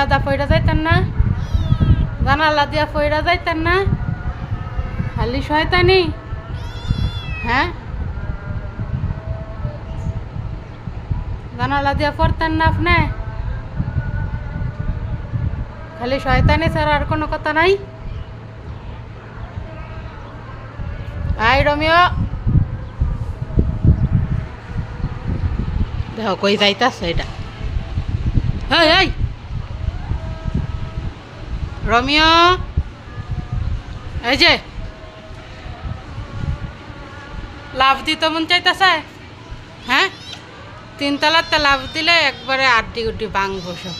জানালা দা পয়রা যাইতেন না, জানালা দিয়া পয়রা যাইতেন না, খালি শয়তানি। হ্যাঁ, জানালা দিয়া পড়তেন না আপনি? খালি শয়তানি ছাড়া আর কোনো কথা নাই? আই রমিও, দেখো কই যাইতাছে এটা। এই এই রমিও, এই যে লাভ দিতে মন চাইতেছে। হ্যাঁ, 3 তলাতে লাভ দিলে একবারে আড্ডি গুড্ডি ভাঙবো সব।